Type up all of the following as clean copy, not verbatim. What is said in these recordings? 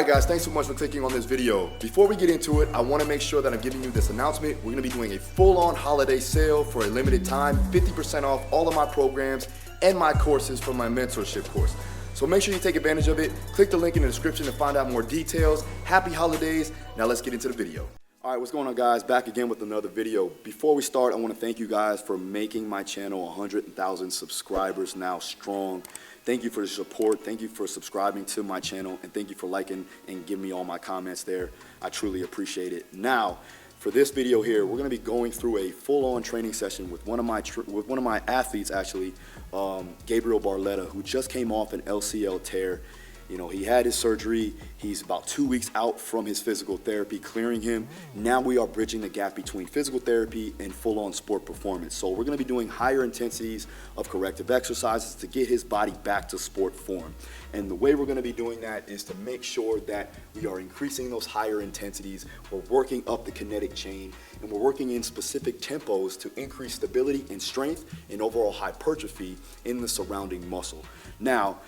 Alright guys, thanks so much for clicking on this video. Before we get into it, I want to make sure that I'm giving you this announcement. We're going to be doing a full-on holiday sale for a limited time, 50% off all of my programs and my courses for my mentorship course. So make sure you take advantage of it. Click the link in the description to find out more details. Happy holidays. Now let's get into the video. All right, what's going on guys? Back again with another video. Before we start, I want to thank you guys for making my channel 100,000 subscribers now strong. Thank you for the support. Thank you for subscribing to my channel, and thank you for liking and giving me all my comments there. I truly appreciate it. Now, for this video here, we're going to be going through a full-on training session with one of my athletes, actually, Gabriel Barletta, who just came off an LCL tear. You know, he had his surgery. He's about 2 weeks out from his physical therapy, clearing him. Now we are bridging the gap between physical therapy and full-on sport performance. So we're going to be doing higher intensities of corrective exercises to get his body back to sport form. And the way we're going to be doing that is to make sure that we are increasing those higher intensities. We're working up the kinetic chain, and we're working in specific tempos to increase stability and strength and overall hypertrophy in the surrounding muscle. Now,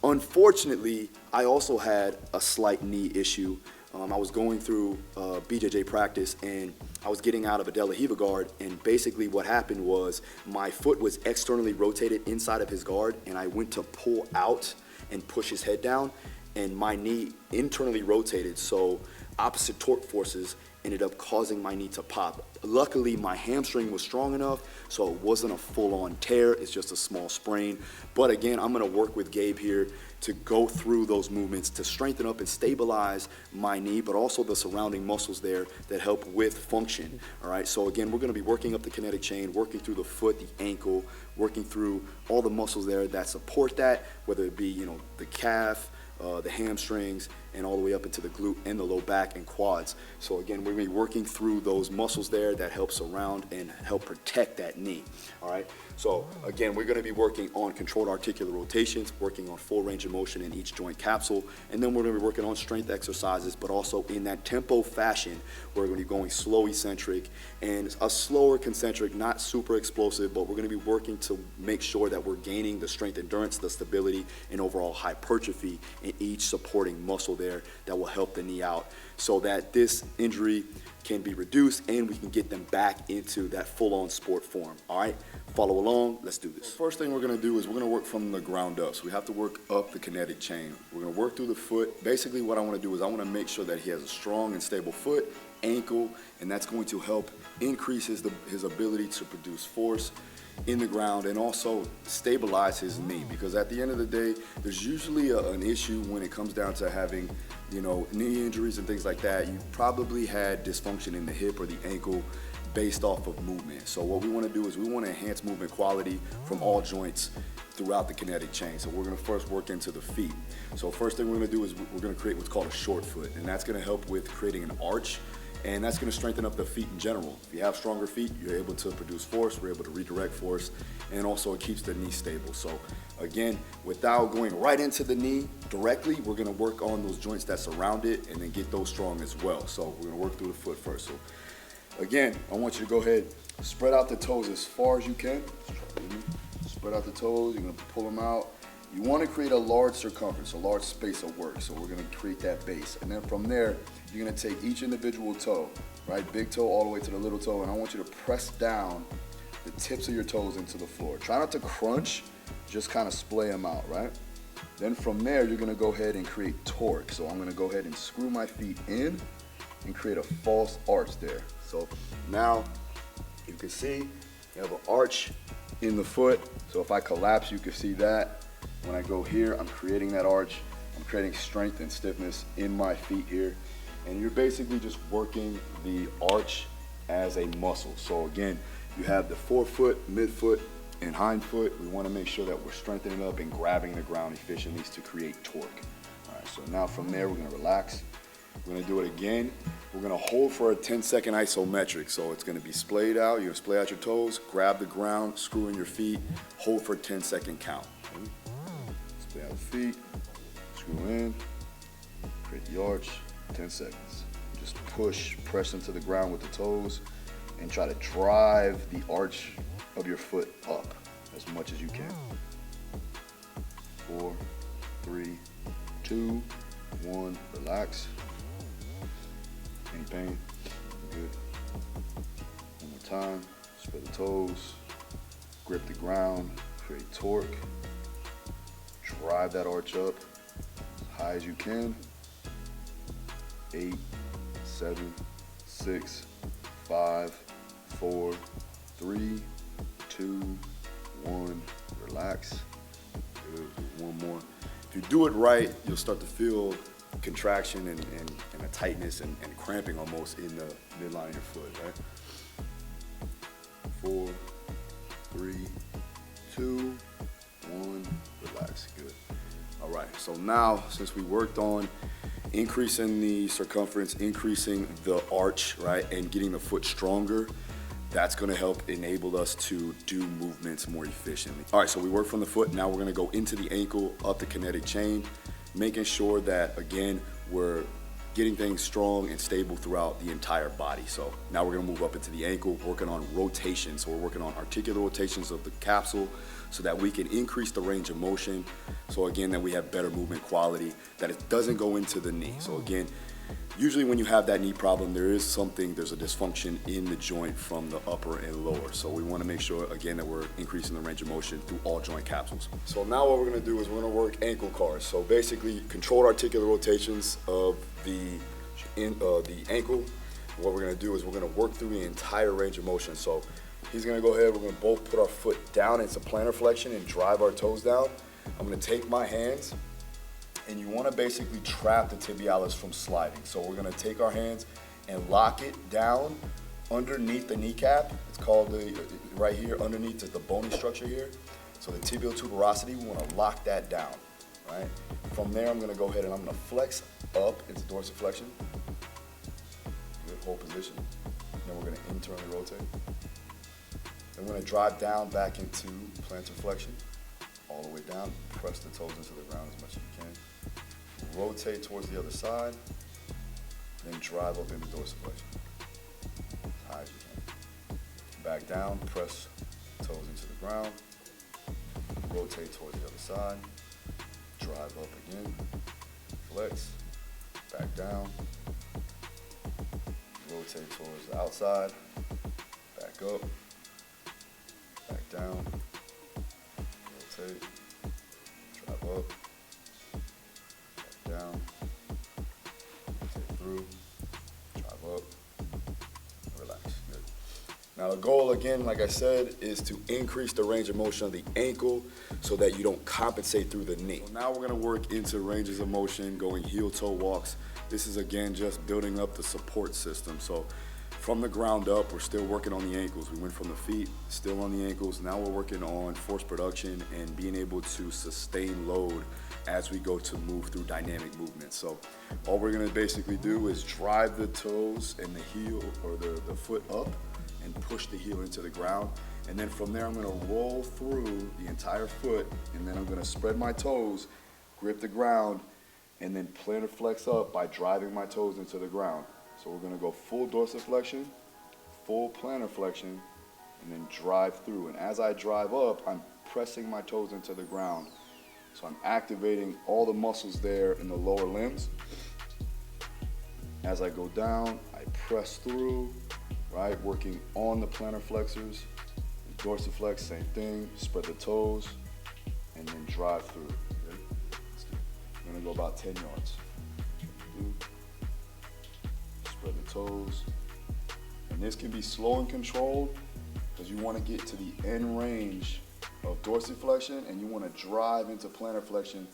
unfortunately, I also had a slight knee issue. I was going through BJJ practice, and I was getting out of a De La Riva guard, and basically what happened was my foot was externally rotated inside of his guard, and I went to pull out and push his head down, and my knee internally rotated, so opposite torque forces ended up causing my knee to pop. Luckily, my hamstring was strong enough, so it wasn't a full-on tear. It's just a small sprain. But again, I'm going to work with Gabe here to go through those movements to strengthen up and stabilize my knee, but also the surrounding muscles there that help with function. All right, so again, we're going to be working up the kinetic chain, working through the foot, the ankle, working through all the muscles there that support that, whether it be, you know, the calf, the hamstrings, and all the way up into the glute and the low back and quads. So again, we're going to be working through those muscles there that help surround and help protect that knee. All right, so again, we're going to be working on controlled articular rotations, working on full range of motion in each joint capsule, and then we're going to be working on strength exercises, but also in that tempo fashion. We're going to be going slow eccentric and a slower concentric, not super explosive, but we're going to be working to make sure that we're gaining the strength, endurance, the stability, and overall hypertrophy in each supporting muscle there that will help the knee out, so that this injury can be reduced and we can get them back into that full-on sport form. All right, follow along, let's do this. First thing we're going to do is we're going to work from the ground up. So we have to work up the kinetic chain. We're going to work through the foot. Basically what I want to do is I want to make sure that he has a strong and stable foot, ankle, and that's going to help increase his ability to produce force in the ground and also stabilize his knee, because at the end of the day, there's usually an issue when it comes down to having, you know, knee injuries and things like that. You probably had dysfunction in the hip or the ankle based off of movement. So what we want to do is we want to enhance movement quality from all joints throughout the kinetic chain. So we're going to first work into the feet. So first thing we're going to do is we're going to create what's called a short foot, and that's going to help with creating an arch. And that's going to strengthen up the feet in general. If you have stronger feet, you're able to produce force, we're able to redirect force, and also it keeps the knee stable. So again, without going right into the knee directly, we're going to work on those joints that surround it and then get those strong as well. So we're going to work through the foot first. So again, I want you to go ahead, spread out the toes as far as you can. Spread out the toes, you're going to pull them out. You want to create a large circumference, a large space of work. So we're going to create that base. And then from there, you're going to take each individual toe, right? Big toe all the way to the little toe. And I want you to press down the tips of your toes into the floor. Try not to crunch, just kind of splay them out, right? Then from there, you're going to go ahead and create torque. So I'm going to go ahead and screw my feet in and create a false arch there. So now you can see you have an arch in the foot. So if I collapse, you can see that. When I go here, I'm creating that arch. I'm creating strength and stiffness in my feet here. And you're basically just working the arch as a muscle. So again, you have the forefoot, midfoot, and hindfoot. We want to make sure that we're strengthening up and grabbing the ground efficiently to create torque. All right, so now from there, we're going to relax. We're going to do it again. We're going to hold for a 10-second isometric. So it's going to be splayed out. You're going to splay out your toes, grab the ground, screw in your feet, hold for a 10-second count. Splay out the feet, screw in, create the arch, 10 seconds. Just press into the ground with the toes and try to drive the arch of your foot up as much as you can. 4, 3, 2, 1, relax. Any pain? Good. One more time, spread the toes, grip the ground, create torque, drive that arch up as high as you can. 8, 7, 6, 5, 4, 3, 2, 1, relax. Good. One more. If you do it right, you'll start to feel contraction and a tightness and cramping almost in the midline of your foot, right? 4, 3, 2, 1, relax. Good. All right, so now since we worked on increasing the circumference, increasing the arch, right, and getting the foot stronger, that's gonna help enable us to do movements more efficiently. All right, so we work from the foot. Now we're gonna go into the ankle, up the kinetic chain, making sure that, again, we're getting things strong and stable throughout the entire body. So now we're gonna move up into the ankle, working on rotation. So we're working on articular rotations of the capsule so that we can increase the range of motion. So again, that we have better movement quality, that it doesn't go into the knee. So again, usually when you have that knee problem, there's a dysfunction in the joint from the upper and lower. So we wanna make sure, again, that we're increasing the range of motion through all joint capsules. So now what we're gonna do is we're gonna work ankle cars. So basically, controlled articular rotations of the ankle. What we're gonna do is we're gonna work through the entire range of motion. So he's gonna go ahead, we're gonna both put our foot down into plantar flexion and drive our toes down. I'm gonna take my hands, and you wanna basically trap the tibialis from sliding. So we're gonna take our hands and lock it down underneath the kneecap. It's called right here, underneath the bony structure here. So the tibial tuberosity, we wanna lock that down, right? From there, I'm gonna go ahead and I'm gonna flex up into dorsiflexion. Good, hold position. Then we're gonna internally rotate. Then we're gonna drive down back into plantar flexion, all the way down, press the toes into the ground as much as you can. Rotate towards the other side, then drive up into dorsiflexion, as high as you can. Back down, press toes into the ground, rotate towards the other side, drive up again, flex, back down, rotate towards the outside, back up, back down, rotate, drive up, back down, rotate through, drive up, relax. Good. Now the goal, again, like I said, is to increase the range of motion of the ankle so that you don't compensate through the knee. So now we're gonna work into ranges of motion, going heel-toe walks. This is, again, just building up the support system. So from the ground up, we're still working on the ankles. We went from the feet, still on the ankles. Now we're working on force production and being able to sustain load as we go to move through dynamic movements. So all we're gonna basically do is drive the toes and the heel or the foot up and push the heel into the ground. And then from there, I'm gonna roll through the entire foot, and then I'm gonna spread my toes, grip the ground, and then plantar flex up by driving my toes into the ground. So we're gonna go full dorsiflexion, full plantar flexion, and then drive through. And as I drive up, I'm pressing my toes into the ground. So I'm activating all the muscles there in the lower limbs. As I go down, I press through, right? Working on the plantar flexors. Dorsiflex, same thing, spread the toes, and then drive through. Okay? Let's do it. I'm gonna go about 10 yards. Spread the toes. And this can be slow and controlled because you wanna get to the end range of dorsiflexion and you wanna drive into plantar flexion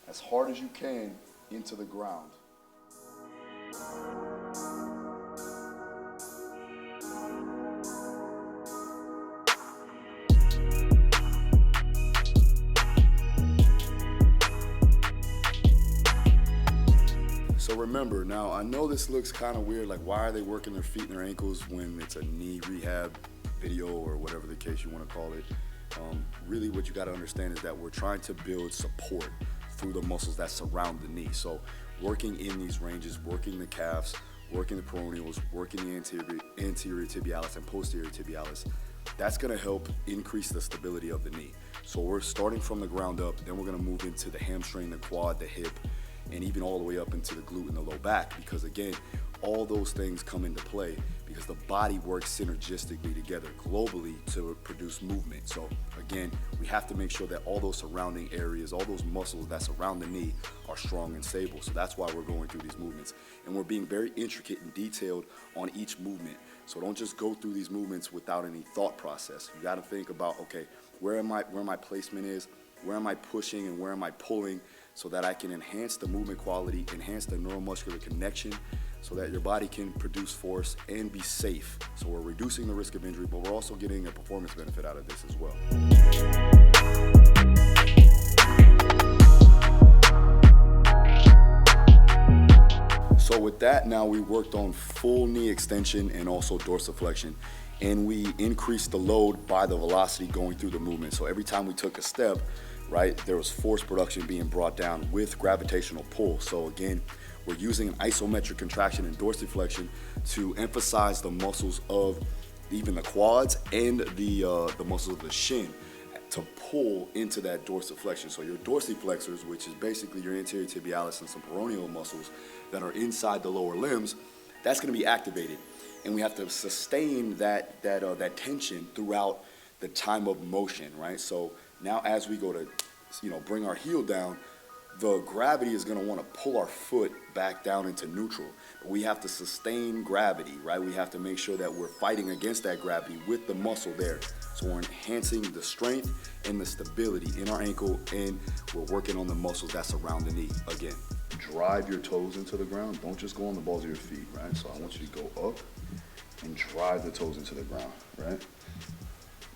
as hard as you can into the ground. So remember, now I know this looks kind of weird, like why are they working their feet and their ankles when it's a knee rehab video or whatever the case you want to call it. Really what you got to understand is that we're trying to build support through the muscles that surround the knee. So working in these ranges, working the calves, working the peroneals, working the anterior tibialis and posterior tibialis, that's going to help increase the stability of the knee. So we're starting from the ground up, then we're going to move into the hamstring, the quad, the hip, and even all the way up into the glute and the low back, because again, all those things come into play because the body works synergistically together globally to produce movement. So again, we have to make sure that all those surrounding areas, all those muscles that surround the knee are strong and stable. So that's why we're going through these movements. And we're being very intricate and detailed on each movement. So don't just go through these movements without any thought process. You gotta think about, okay, where my placement is, where am I pushing and where am I pulling, so that I can enhance the movement quality, enhance the neuromuscular connection, so that your body can produce force and be safe. So we're reducing the risk of injury, but we're also getting a performance benefit out of this as well. So with that, now we worked on full knee extension and also dorsiflexion, and we increased the load by the velocity going through the movement. So every time we took a step, right, there was force production being brought down with gravitational pull. So again, we're using an isometric contraction and dorsiflexion to emphasize the muscles of even the quads and the muscles of the shin to pull into that dorsiflexion. So your dorsiflexors, which is basically your anterior tibialis and some peroneal muscles that are inside the lower limbs, that's going to be activated, and we have to sustain that tension throughout the time of motion, right? So now as we go to, bring our heel down, the gravity is going to want to pull our foot back down into neutral. But we have to sustain gravity, right? We have to make sure that we're fighting against that gravity with the muscle there. So we're enhancing the strength and the stability in our ankle, and we're working on the muscles that surround the knee. Again, drive your toes into the ground. Don't just go on the balls of your feet, right? So I want you to go up and drive the toes into the ground, right?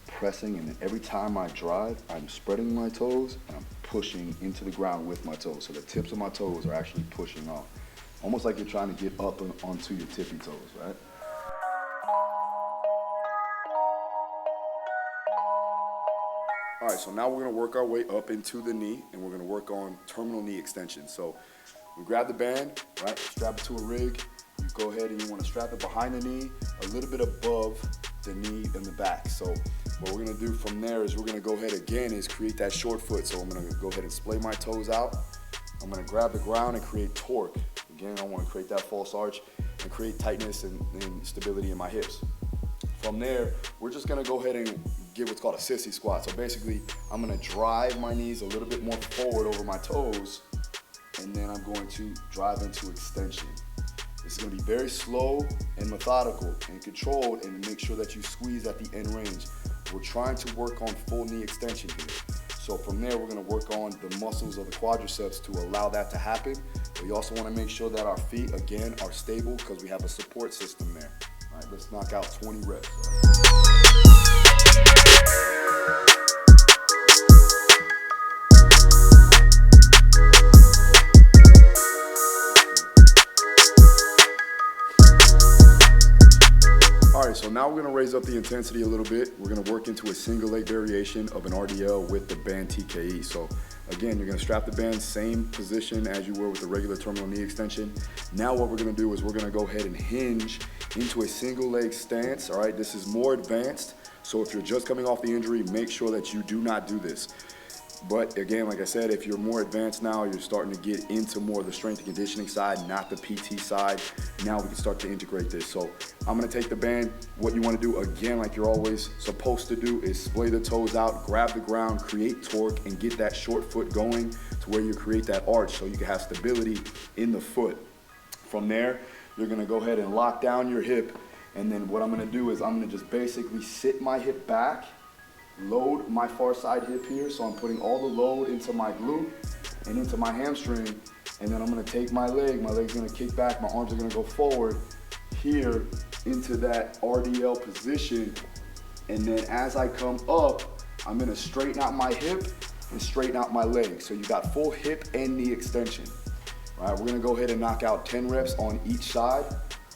Pressing, and then every time I drive, I'm spreading my toes and I'm pushing into the ground with my toes. So the tips of my toes are actually pushing off. Almost like you're trying to get up and onto your tippy toes, right? All right, so now we're gonna work our way up into the knee, and we're gonna work on terminal knee extension. So we grab the band, right, strap it to a rig. You go ahead and you wanna strap it behind the knee, a little bit above the knee and the back. So what we're gonna do from there is we're gonna go ahead again is create that short foot. So I'm gonna go ahead and splay my toes out. I'm gonna grab the ground and create torque. Again, I wanna create that false arch and create tightness and stability in my hips. From there, we're just gonna go ahead and get what's called a sissy squat. So basically, I'm gonna drive my knees a little bit more forward over my toes, and then I'm going to drive into extension. It's gonna be very slow and methodical and controlled, and make sure that you squeeze at the end range. We're trying to work on full knee extension here. So from there, we're gonna work on the muscles of the quadriceps to allow that to happen. But we also wanna make sure that our feet, again, are stable because we have a support system there. All right, let's knock out 20 reps. All right, so now we're gonna raise up the intensity a little bit. We're gonna work into a single leg variation of an RDL with the band TKE. So again, you're gonna strap the band, same position as you were with the regular terminal knee extension. Now what we're gonna do is we're gonna go ahead and hinge into a single leg stance. All right, this is more advanced. So if you're just coming off the injury, make sure that you do not do this. But again, like I said, if you're more advanced now, you're starting to get into more of the strength and conditioning side, not the PT side. Now we can start to integrate this. So I'm gonna take the band. What you wanna do, again, like you're always supposed to do, is splay the toes out, grab the ground, create torque, and get that short foot going to where you create that arch so you can have stability in the foot. From there, you're gonna go ahead and lock down your hip. And then what I'm gonna do is I'm gonna just basically sit my hip back, load my far side hip here, so I'm putting all the load into my glute and into my hamstring, and then I'm gonna take my leg's gonna kick back, my arms are gonna go forward here into that RDL position, and then as I come up, I'm gonna straighten out my hip and straighten out my leg. So you got full hip and knee extension. All right, we're gonna go ahead and knock out 10 reps on each side,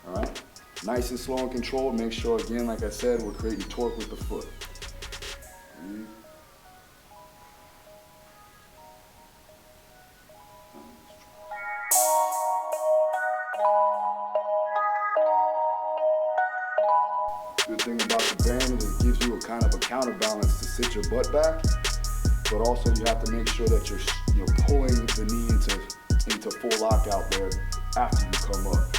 all right? Nice and slow and controlled. Make sure, again, like I said, we're creating torque with the foot. Good thing about the band is it gives you a kind of a counterbalance to sit your butt back, but also you have to make sure that you're pulling the knee into into full lockout there after you come up.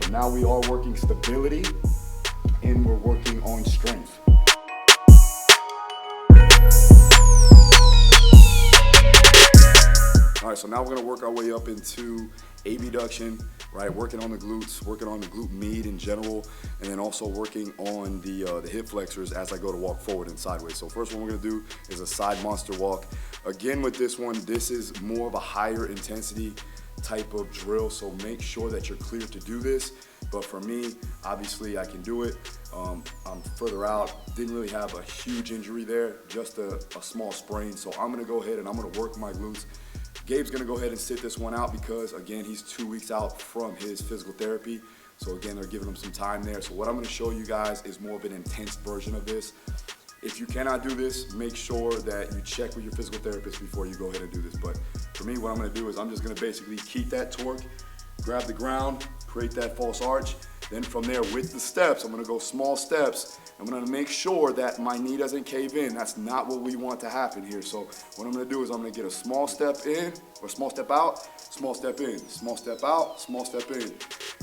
So now we are working stability and we're working on strength. All right, so now we're gonna work our way up into abduction, right? Working on the glutes, working on the glute med in general, and then also working on the hip flexors as I go to walk forward and sideways. So first one we're gonna do is a side monster walk. Again with this one, this is more of a higher intensity type of drill, so make sure that you're clear to do this. But for me, obviously I can do it. I'm further out, didn't really have a huge injury there, just a small sprain. So I'm gonna go ahead and I'm gonna work my glutes. Gabe's gonna go ahead and sit this one out because again, he's 2 weeks out from his physical therapy. So again, they're giving him some time there. So what I'm gonna show you guys is more of an intense version of this. If you cannot do this, make sure that you check with your physical therapist before you go ahead and do this. But for me, what I'm gonna do is I'm just gonna basically keep that torque, grab the ground, create that false arch. Then from there, with the steps, I'm gonna go small steps. I'm gonna make sure that my knee doesn't cave in. That's not what we want to happen here. So what I'm gonna do is I'm gonna get a small step in, or small step out, small step in, small step out, small step in.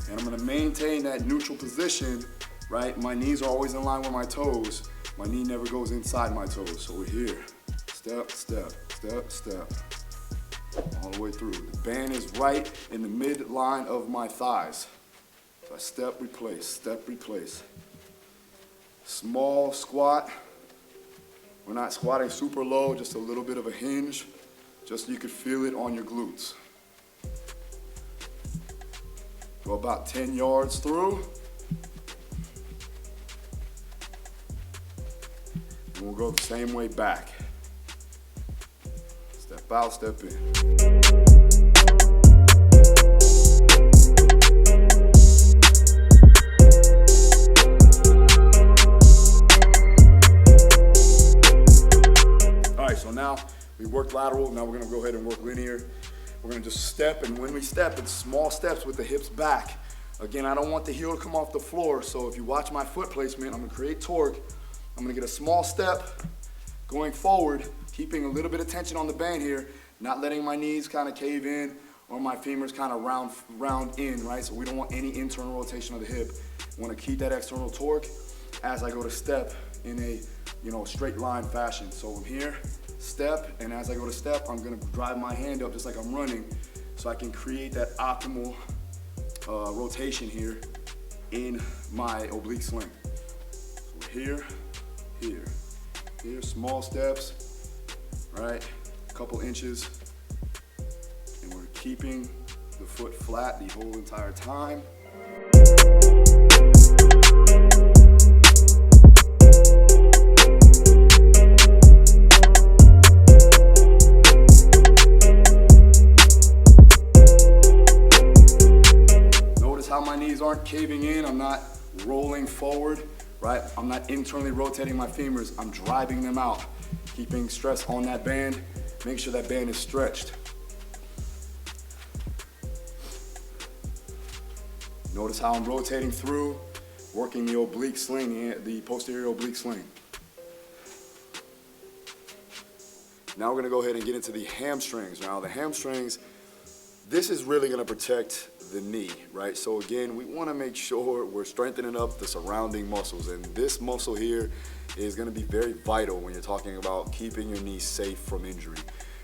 And I'm gonna maintain that neutral position, right? My knees are always in line with my toes. My knee never goes inside my toes. So we're here, step, step, step, step, all the way through. The band is right in the midline of my thighs. So I step, replace, step, replace. Small squat. We're not squatting super low, just a little bit of a hinge, just so you could feel it on your glutes. Go about 10 yards through. And we'll go the same way back. Step out, step in. So now we worked lateral, now we're gonna go ahead and work linear. We're gonna just step, and when we step, it's small steps with the hips back. Again, I don't want the heel to come off the floor, so if you watch my foot placement, I'm gonna create torque. I'm gonna get a small step going forward, keeping a little bit of tension on the band here, not letting my knees kind of cave in or my femurs kind of round in, right? So we don't want any internal rotation of the hip. We wanna keep that external torque as I go to step in a straight line fashion. So I'm here, step, and as I go to step, I'm gonna drive my hand up just like I'm running so I can create that optimal rotation here in my oblique sling. So we're here, here, here, small steps, right? A couple inches, and we're keeping the foot flat the whole entire time. Aren't caving in, I'm not rolling forward, right? I'm not internally rotating my femurs, I'm driving them out, keeping stress on that band, make sure that band is stretched. Notice how I'm rotating through, working the oblique sling, the posterior oblique sling. Now we're gonna go ahead and get into the hamstrings. Now the hamstrings, this is really gonna protect the knee, right? So again, we wanna make sure we're strengthening up the surrounding muscles, and this muscle here is gonna be very vital when you're talking about keeping your knee safe from injury.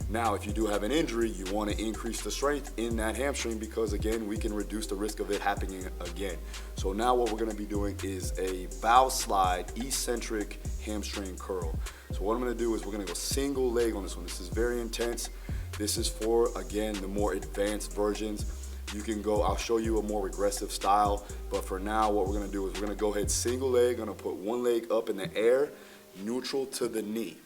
Now, if you do have an injury, you wanna increase the strength in that hamstring because again, we can reduce the risk of it happening again. So now what we're gonna be doing is a bow slide, eccentric hamstring curl. So what I'm gonna do is we're gonna go single leg on this one. This is very intense. This is for, again, the more advanced versions. You can go, I'll show you a more regressive style, but for now, what we're gonna do is we're gonna go ahead single leg, gonna put one leg up in the air, neutral to the knee.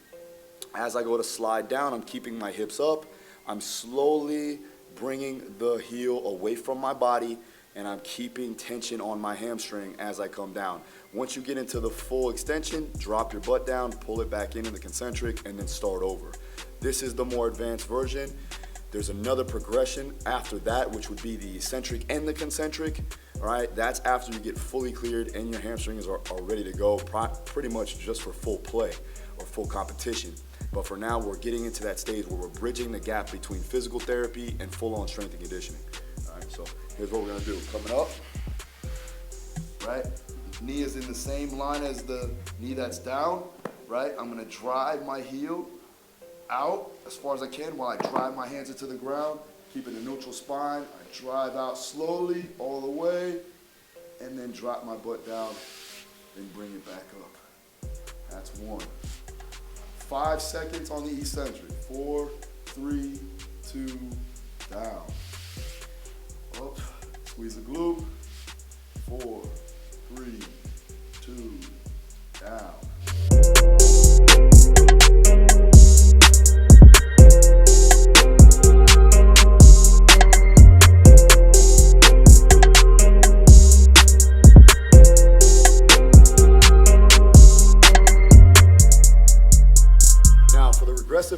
As I go to slide down, I'm keeping my hips up. I'm slowly bringing the heel away from my body, and I'm keeping tension on my hamstring as I come down. Once you get into the full extension, drop your butt down, pull it back in the concentric, and then start over. This is the more advanced version. There's another progression after that, which would be the eccentric and the concentric, All right, that's after you get fully cleared and your hamstrings are ready to go, pretty much just for full play or full competition. But for now, we're getting into that stage where we're bridging the gap between physical therapy and full-on strength and conditioning. All right, so here's what we're gonna do. Coming up, right? Knee is in the same line as the knee that's down, right? I'm gonna drive my heel out as far as I can while I drive my hands into the ground, keeping a neutral spine. I drive out slowly all the way, and then drop my butt down and bring it back up. That's 1. 5 seconds on the eccentric. 4, 3, 2, down. Up, squeeze the glute. 4, 3, 2, down.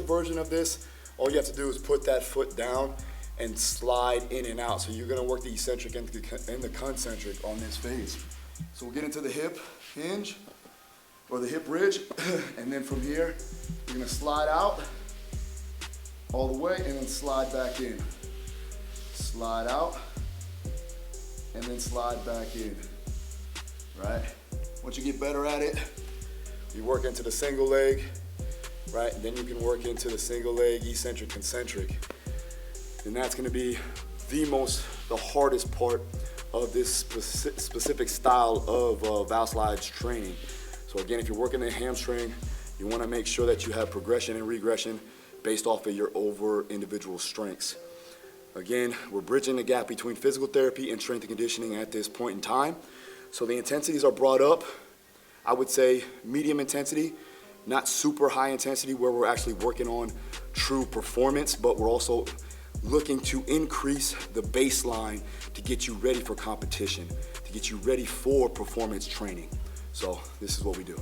Version of this, all you have to do is put that foot down and slide in and out. So you're gonna work the eccentric and the concentric on this phase. So we'll get into the hip hinge or the hip bridge, and then from here, you're gonna slide out all the way and then slide back in. Slide out and then slide back in, right? Once you get better at it, you work into the single leg, right? And then you can work into the single leg, eccentric, concentric. And that's gonna be the hardest part of this specific style of Val Slides training. So again, if you're working the hamstring, you wanna make sure that you have progression and regression based off of your individual strengths. Again, we're bridging the gap between physical therapy and strength and conditioning at this point in time. So the intensities are brought up, I would say medium intensity, not super high intensity where we're actually working on true performance, but we're also looking to increase the baseline to get you ready for competition, to get you ready for performance training. So this is what we do.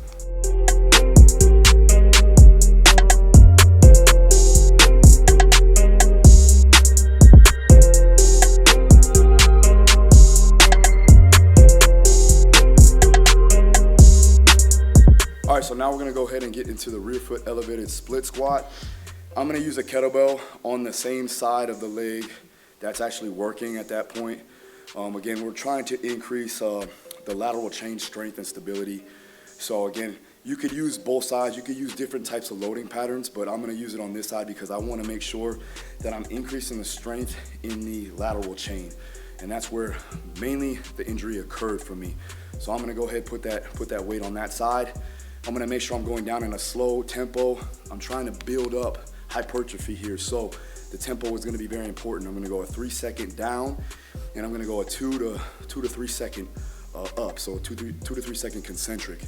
All right, so now we're gonna go ahead and get into the rear foot elevated split squat. I'm gonna use a kettlebell on the same side of the leg that's actually working at that point. Again, we're trying to increase the lateral chain strength and stability. So again, you could use both sides. You could use different types of loading patterns, but I'm gonna use it on this side because I wanna make sure that I'm increasing the strength in the lateral chain. And that's where mainly the injury occurred for me. So I'm gonna go ahead and put that weight on that side. I'm gonna make sure I'm going down in a slow tempo. I'm trying to build up hypertrophy here, so the tempo is gonna be very important. I'm gonna go a 3-second down, and I'm gonna go a 2 to 3 second up, so 2 to 3 second concentric.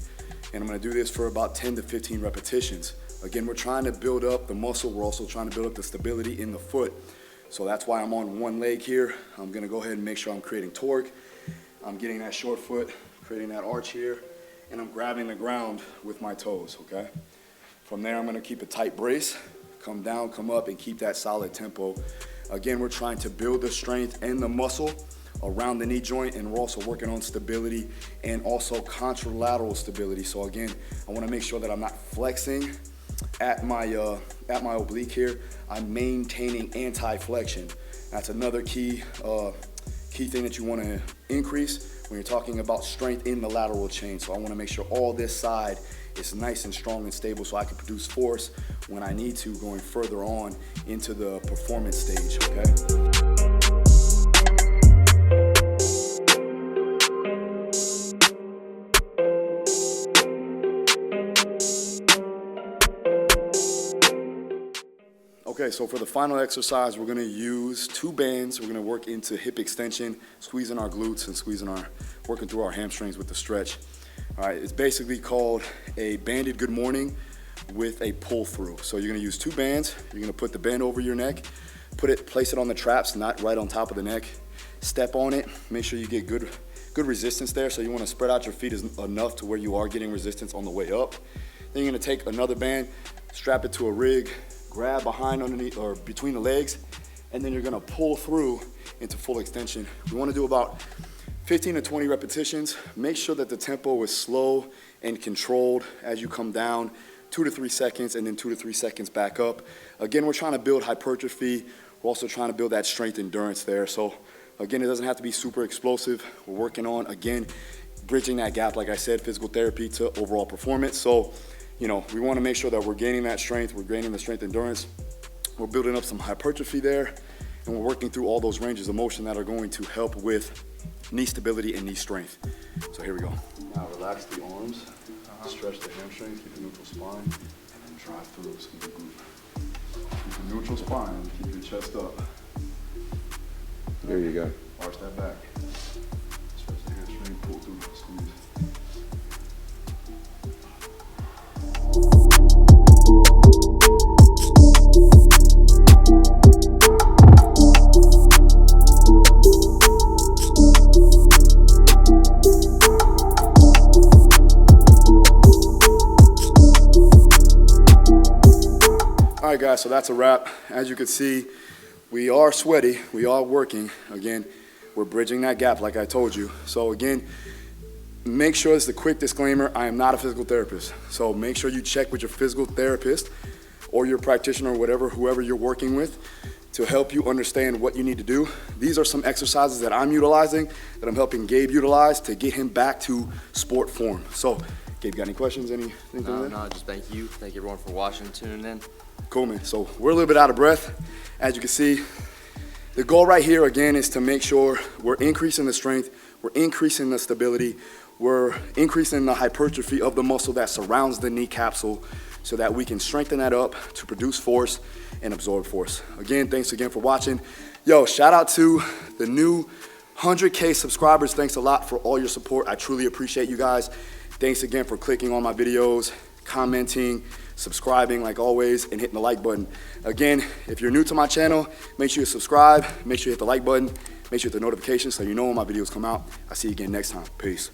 And I'm gonna do this for about 10 to 15 repetitions. Again, we're trying to build up the muscle. We're also trying to build up the stability in the foot. So that's why I'm on one leg here. I'm gonna go ahead and make sure I'm creating torque. I'm getting that short foot, creating that arch here, and I'm grabbing the ground with my toes, okay? From there, I'm gonna keep a tight brace, come down, come up, and keep that solid tempo. Again, we're trying to build the strength and the muscle around the knee joint, and we're also working on stability and also contralateral stability. So again, I wanna make sure that I'm not flexing at my oblique here. I'm maintaining anti-flexion. That's another key thing that you wanna increase when you're talking about strength in the lateral chain. So I wanna make sure all this side is nice and strong and stable so I can produce force when I need to going further on into the performance stage, okay? Okay, so for the final exercise, we're gonna use 2 bands. We're gonna work into hip extension, squeezing our glutes and working through our hamstrings with the stretch. All right, it's basically called a banded good morning with a pull through. So you're gonna use 2 bands. You're gonna put the band over your neck, place it on the traps, not right on top of the neck. Step on it, make sure you get good resistance there. So you wanna spread out your feet enough to where you are getting resistance on the way up. Then you're gonna take another band, strap it to a rig, grab behind, underneath, or between the legs, and then you're gonna pull through into full extension. We wanna do about 15 to 20 repetitions. Make sure that the tempo is slow and controlled as you come down, 2 to 3 seconds, and then 2 to 3 seconds back up. Again, we're trying to build hypertrophy. We're also trying to build that strength endurance there. So again, it doesn't have to be super explosive. We're working on, again, bridging that gap, like I said, physical therapy to overall performance. So, you know, we want to make sure that we're gaining that strength, we're gaining the strength endurance, we're building up some hypertrophy there, and we're working through all those ranges of motion that are going to help with knee stability and knee strength. So here we go. Now relax the arms, stretch the hamstrings, keep a neutral spine, and then drive through some good glute. Keep a neutral spine, keep your chest up. There you go. Arch that back. Stretch the hamstring, pull through, squeeze. All right, guys, so that's a wrap. As you can see, we are sweaty, we are working. Again, we're bridging that gap like I told you. So again, make sure, it's a quick disclaimer, I am not a physical therapist. So make sure you check with your physical therapist or your practitioner or whoever you're working with to help you understand what you need to do. These are some exercises that I'm utilizing, that I'm helping Gabe utilize to get him back to sport form. So, Gabe, got any questions, anything? No, just thank you. Thank everyone for watching, tuning in. Cool, man. So we're a little bit out of breath. As you can see, the goal right here, again, is to make sure we're increasing the strength, we're increasing the stability, we're increasing the hypertrophy of the muscle that surrounds the knee capsule so that we can strengthen that up to produce force and absorb force. Again, thanks again for watching. Yo, shout out to the new 100K subscribers. Thanks a lot for all your support. I truly appreciate you guys. Thanks again for clicking on my videos, commenting, subscribing like always, and hitting the like button. Again, if you're new to my channel, make sure you subscribe, make sure you hit the like button, make sure you hit the notifications so you know when my videos come out. I'll see you again next time. Peace.